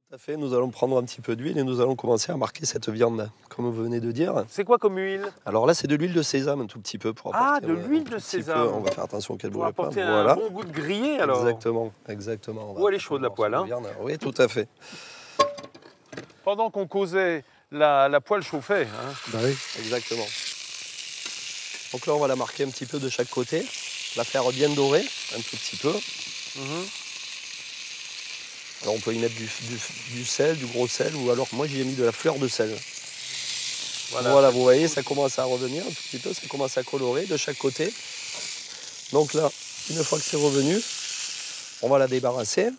Tout à fait, nous allons prendre un petit peu d'huile et nous allons commencer à marquer cette viande, comme vous venez de dire. C'est quoi comme huile? Alors là, c'est de l'huile de sésame un tout petit peu pour apporter. Ah, de l'huile de sésame. On va faire attention qu'elle ne Pour brûle pas. apporter Voilà. un bon goût de grillé alors. Exactement, exactement. Oh, elle est chaude la poêle. Hein. Oui, tout à fait. Pendant qu'on causait, la poêle chauffait. Hein. Bah oui, exactement. Donc là, on va la marquer un petit peu de chaque côté, la faire bien dorer un tout petit peu. Alors on peut y mettre du sel, du gros sel, ou alors moi j'y ai mis de la fleur de sel. Voilà, vous voyez, ça commence à revenir un tout petit peu, ça commence à colorer de chaque côté. Donc là, une fois que c'est revenu, on va la débarrasser.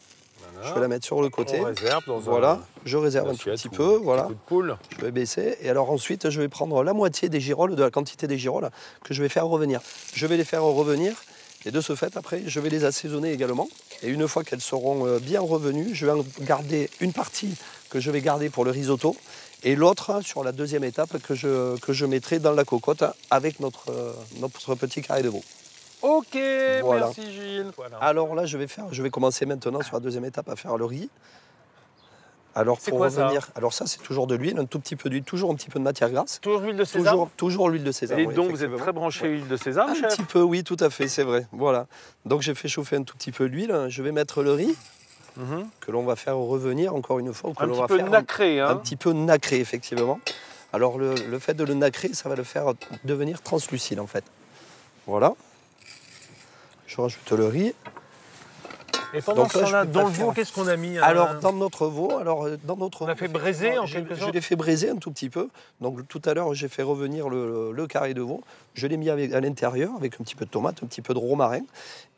Voilà. Je vais la mettre sur le côté. On réserve dans voilà, je réserve un tout petit peu. Voilà. Un coup de poule. Je vais baisser. Et alors ensuite, je vais prendre la moitié des girolles, de la quantité des girolles que je vais faire revenir. Je vais les faire revenir. Et de ce fait, après, je vais les assaisonner également. Et une fois qu'elles seront bien revenues, je vais en garder une partie que je vais garder pour le risotto et l'autre sur la deuxième étape que je mettrai dans la cocotte avec notre petit carré de veau. Ok, voilà. Merci Gilles. Voilà. Alors là, je vais commencer maintenant sur la deuxième étape à faire le riz. Alors pour revenir, alors ça c'est toujours de l'huile, un tout petit peu d'huile, toujours un petit peu de matière grasse. Toujours l'huile de sésame. Toujours l'huile de sésame. Et donc vous êtes très branché huile de sésame, chef? Un petit peu, oui, tout à fait, c'est vrai. Voilà. Donc j'ai fait chauffer un tout petit peu l'huile. Je vais mettre le riz que l'on va faire revenir encore une fois. Un petit peu nacré, hein. Un petit peu nacré, effectivement. Alors le fait de le nacrer, ça va le faire devenir translucide en fait. Voilà. Je rajoute le riz. Et pendant ce temps-là, dans le veau, qu'est-ce qu'on a mis? Alors, dans notre veau, on a fait braiser en quelque sorte. Je l'ai fait braiser un tout petit peu. Donc, tout à l'heure, j'ai fait revenir le carré de veau. Je l'ai mis à l'intérieur avec un petit peu de tomate, un petit peu de romarin.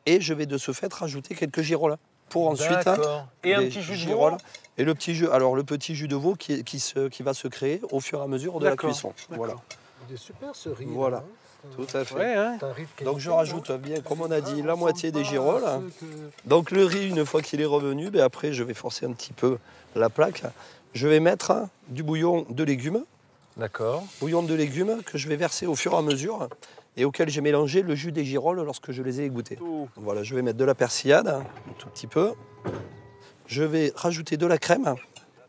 Et je vais de ce fait rajouter quelques girolles pour ensuite. Et un petit jus de veau. Et le petit jus, alors le petit jus de veau qui va se créer au fur et à mesure de la cuisson. Voilà. Il est super ce riz. Voilà. Là. Tout à fait. Ouais, hein. Donc je rajoute bien, comme on a dit, la moitié des girolles. Donc le riz, une fois qu'il est revenu, après je vais forcer un petit peu la plaque. Je vais mettre du bouillon de légumes. D'accord. Bouillon de légumes que je vais verser au fur et à mesure et auquel j'ai mélangé le jus des girolles lorsque je les ai égouttées. Voilà, je vais mettre de la persillade, un tout petit peu. Je vais rajouter de la crème.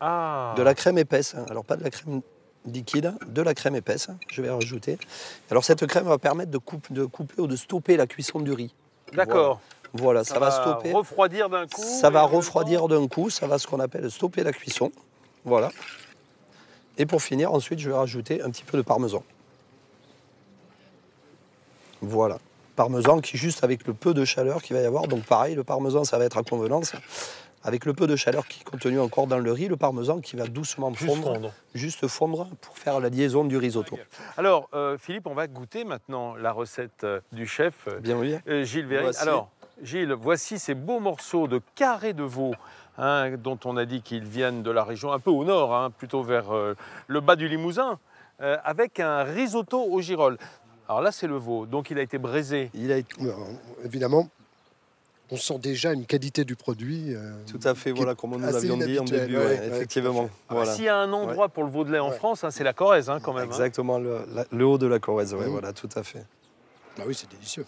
De la crème épaisse. Alors pas de la crème liquide, de la crème épaisse, je vais rajouter. Alors cette crème va permettre de couper ou de stopper la cuisson du riz. D'accord. Voilà, ça va stopper. Refroidir d'un coup. Ça va refroidir d'un coup, ça va ce qu'on appelle stopper la cuisson. Voilà. Et pour finir, ensuite, je vais rajouter un petit peu de parmesan. Voilà. Parmesan qui, juste avec le peu de chaleur qu'il va y avoir, donc pareil, le parmesan, ça va être à convenance. Avec le peu de chaleur qui est contenu encore dans le riz, le parmesan qui va doucement fondre, juste fondre pour faire la liaison du risotto. Alors, Philippe, on va goûter maintenant la recette du chef Gilles Véry. Voici. Alors, Gilles, voici ces beaux morceaux de carré de veau dont on a dit qu'ils viennent de la région un peu au nord, plutôt vers le bas du Limousin, avec un risotto aux girolles. Alors là, c'est le veau, donc il a été braisé. Évidemment. On sent déjà une qualité du produit. Tout à fait, voilà, comme nous l'avions dit en début, effectivement. Voilà. S'il y a un endroit pour le veau de lait en France, c'est la Corrèze, quand même. Exactement, le haut de la Corrèze, voilà, tout à fait. Bah oui, c'est délicieux.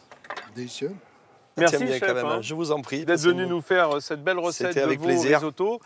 Délicieux. Merci, bien, chef, quand même, je vous en prie. d'être venu nous faire cette belle recette de veau au risotto.